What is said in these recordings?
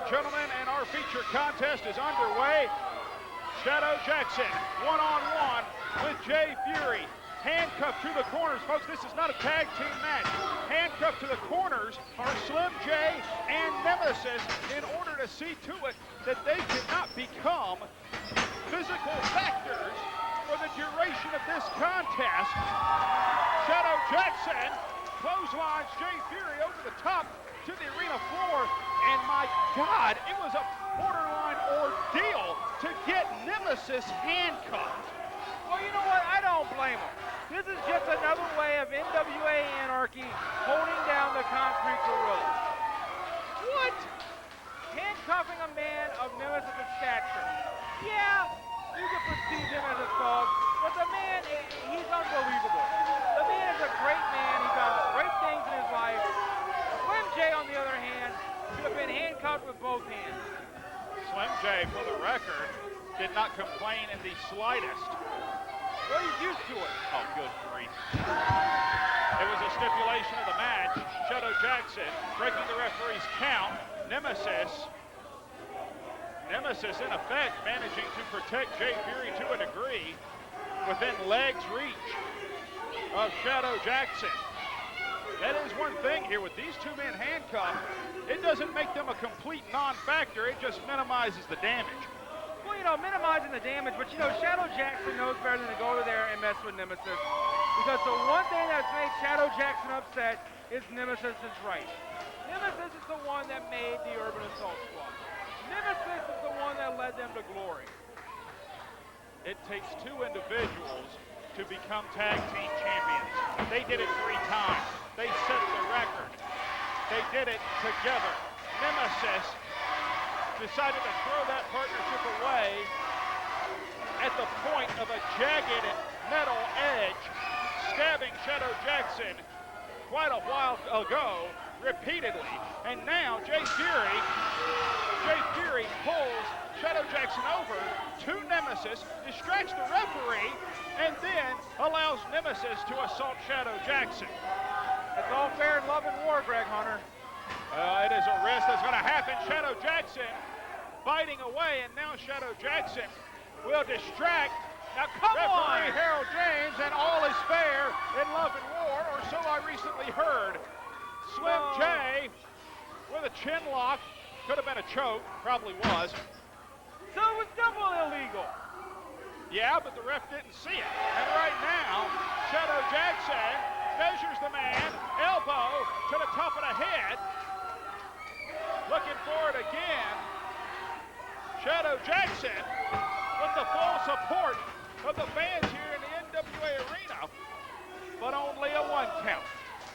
gentlemen, and our feature contest is underway. Shadow Jackson, one-on-one with Jay Fury. Handcuffed to the corners, folks. This is not a tag team match. Handcuffed to the corners are Slim J and Nemesis in order to see to it that they cannot become physical factors for the duration of this contest. Shadow Jackson clotheslines Jay Fury over the top to the arena floor, and my God, it was a borderline ordeal to get Nemesis handcuffed. Well, you know what? I don't blame him. This is just another way of NWA Anarchy holding down the Concrete Gorilla. What? Handcuffing a man of Nemesis' stature. Yeah, you can perceive him as a thug, but the man, he's unbelievable. The man is a great man. He's done great things in his life. Slim J, on the other hand, should have been handcuffed with both hands. Slim J, for the record, did not complain in the slightest. Well, he's used to it. Oh, good grief. It was a stipulation of the match. Shadow Jackson breaking the referee's count. Nemesis, in effect, managing to protect Jay Fury to a degree within legs reach of Shadow Jackson. That is one thing here with these two men handcuffed. It doesn't make them a complete non-factor. It just minimizes the damage. Well, you know, minimizing the damage, but you know, Shadow Jackson knows better than to go over there and mess with Nemesis. Because the one thing that's made Shadow Jackson upset is Nemesis is right. Nemesis is the one that made the Urban Assault Squad. Nemesis is the one that led them to glory. It takes two individuals to become tag team champions. They did it 3 times. They set the record. They did it together. Nemesis decided to throw that partnership away at the point of a jagged metal edge, stabbing Shadow Jackson quite a while ago, repeatedly. And now Jay Fury pulls Shadow Jackson over to Nemesis, distracts the referee, and then allows Nemesis to assault Shadow Jackson. It's all fair in love and war, Greg Hunter. It is a risk that's going to happen. Shadow Jackson fighting away, and now Shadow Jackson will distract referee Harold James, and all is fair in love and war, or so I recently heard. Slim J with a chin lock. Could have been a choke, probably was. So it was double illegal. Yeah, but the ref didn't see it. And right now, Shadow Jackson measures the man, elbow to the top of the head. Looking for it again. Shadow Jackson with the full support of the fans here in the NWA Arena, but only a 1 count.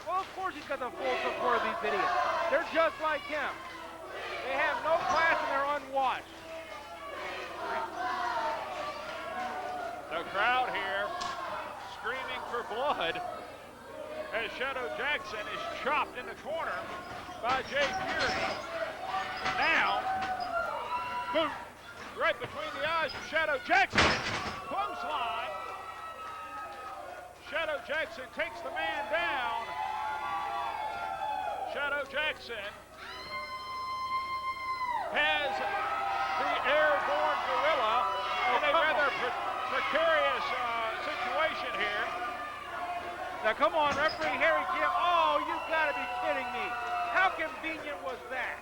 Well, of course he's got the full support of these idiots. They're just like him. They have no class and they're unwashed. The crowd here screaming for blood as Shadow Jackson is chopped in the corner by Jay Fury. Now, boom, right between the eyes of Shadow Jackson. Clothesline. Shadow Jackson takes the man down. Shadow Jackson has the airborne gorilla in a rather precarious situation here. Now come on, referee Harry Jim. Oh, you gotta be kidding me. How convenient was that?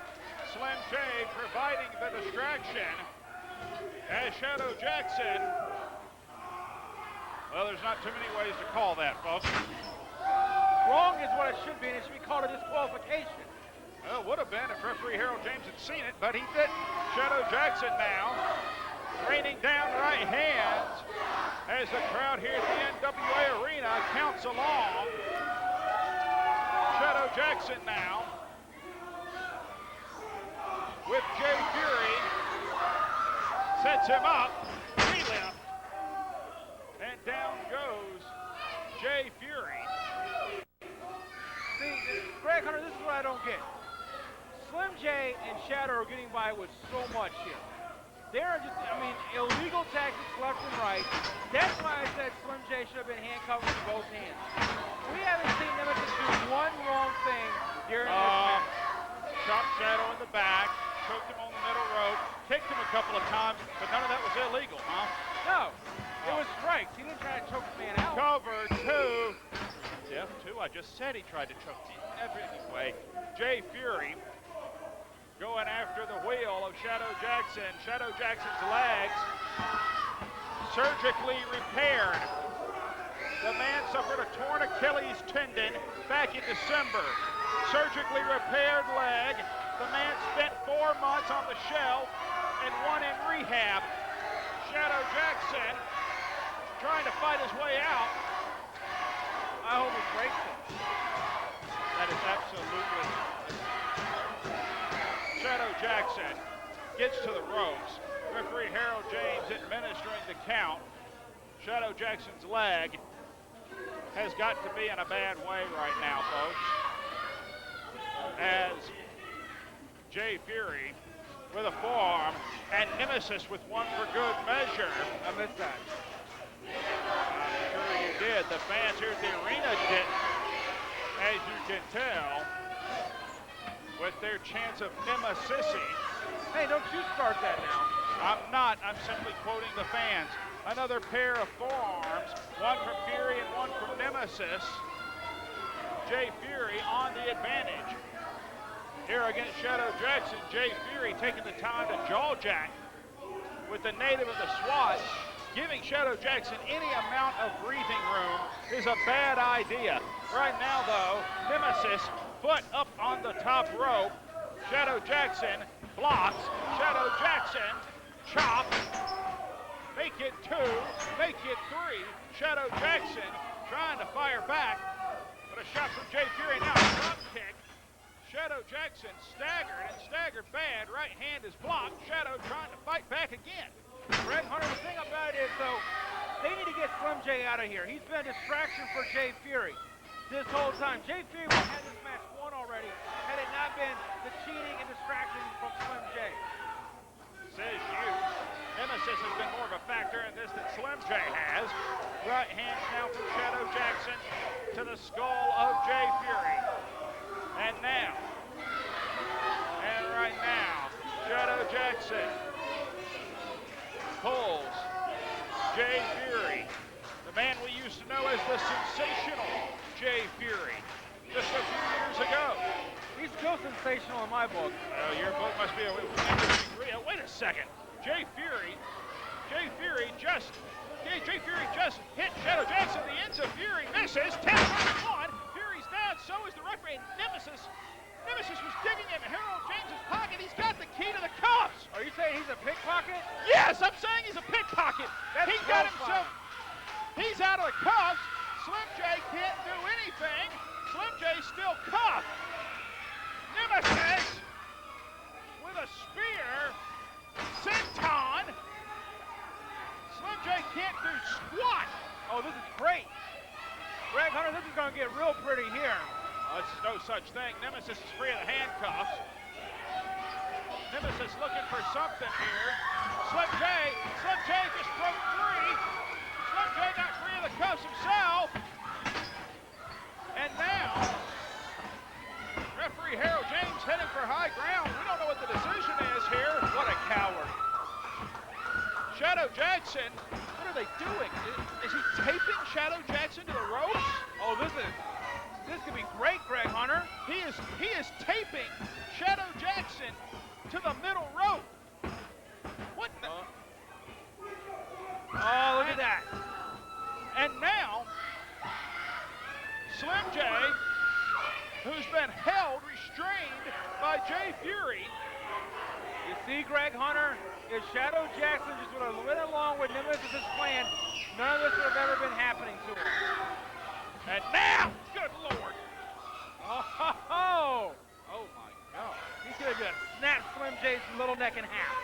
Slim J providing the distraction as Shadow Jackson. Well, there's not too many ways to call that, folks. Wrong is what it should be, and it should be called a disqualification. Well, would have been if referee Harold James had seen it, but he didn't. Shadow Jackson now raining down right hands as the crowd here at the NWA Arena counts along. Shadow Jackson now with Jay Fury, sets him up, relift, and down goes Jay Fury. See, Greg Hunter, this is what I don't get. Slim J and Shadow are getting by with so much here. They're just, I mean, illegal tactics left and right. That's why I said Slim J should have been handcuffed with both hands. We haven't seen Nemesis do one wrong thing during this match. Chop Shadow in the back. choked him on the middle rope, kicked him a couple of times, but none of that was illegal, huh? No, it was strikes. He didn't try to choke the man out. Cover two. F2, I just said he tried to choke the anyway. Jay Fury going after the wheel of Shadow Jackson. Shadow Jackson's legs surgically repaired. The man suffered a torn Achilles tendon back in December. Surgically repaired leg. The man spent 4 months on the shelf and 1 in rehab. Shadow Jackson trying to fight his way out. I hope he breaks it. That is absolutely. Shadow Jackson gets to the ropes. Referee Harold James administering the count. Shadow Jackson's leg has got to be in a bad way right now, folks. As Jay Fury with a forearm and Nemesis with one for good measure. I missed that. I'm sure you did. The fans here at the arena didn't, as you can tell, with their chants of Nemesis. Hey, don't you start that now. I'm not. I'm simply quoting the fans. Another pair of forearms, one from Fury and one from Nemesis. Jay Fury on the advantage. Here against Shadow Jackson, Jay Fury taking the time to jaw jack with the native of the SWAT. Giving Shadow Jackson any amount of breathing room is a bad idea. Right now, though, Nemesis foot up on the top rope. Shadow Jackson blocks. Shadow Jackson chop. Make it 2, make it 3. Shadow Jackson trying to fire back, but a shot from Jay Fury now. Drop kick. Shadow Jackson staggered and staggered bad. Right hand is blocked. Shadow trying to fight back again. Greg Hunter, the thing about it is, though, they need to get Slim J out of here. He's been a distraction for Jay Fury this whole time. Jay Fury would have had this match won already had it not been the cheating and distraction from Slim J. Says you. Nemesis has been more of a factor in this than Slim J has. Right hand now from Shadow Jackson to the skull of Jay Fury. And now, and right now, Shadow Jackson pulls Jay Fury, the man we used to know as the sensational Jay Fury, just a few years ago. He's still sensational in my book. Your book must be wait a second. Jay Fury just hit Shadow Jackson. The ends of Fury misses. 10-1. Fury's down. So is the referee. Nemesis was digging in Harold James's pocket. He's got the key to the cuffs. Are you saying he's a pickpocket? Yes, I'm saying he's a pickpocket. That's he got himself. He's out of the cuffs. Slim J can't do anything. Slim J still cuffed. Nemesis with a spear. Senton. Slim J can't do squat. Oh, this is great. Greg Hunter, this is going to get real pretty here. It's no such thing. Nemesis is free of the handcuffs. Nemesis looking for something here. Slim J just broke free. Slim J got free of the cuffs himself. And now, referee Harold James heading for high ground. We don't know what the decision is here. What a coward. Shadow Jackson, what are they doing? Is he taping Shadow Jackson to the ropes? Oh, this could be great, Greg Hunter. He is taping Shadow Jackson to the middle rope. What the? Oh, look at that. And now, Slim J, who's been held, restrained by Jay Fury. You see, Greg Hunter, if Shadow Jackson just would have went along with Nemesis' plan, none of this would have ever been happening to him. And now, good Lord. Oh my God. He's going to snap Slim J's little neck in half.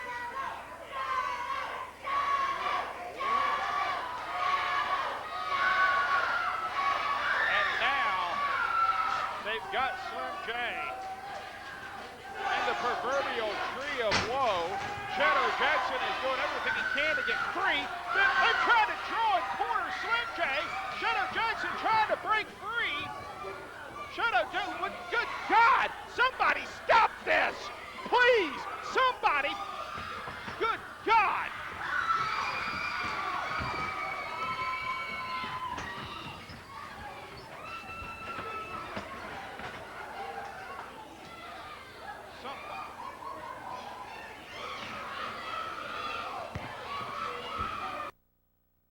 And now, they've got Slim J in the proverbial tree of woe. Shadow Jackson is doing everything he can to get free. They're trying to draw and corner Slim J. Shadow Jackson trying to break free. Shadow Jackson, good God, somebody stop this. Please,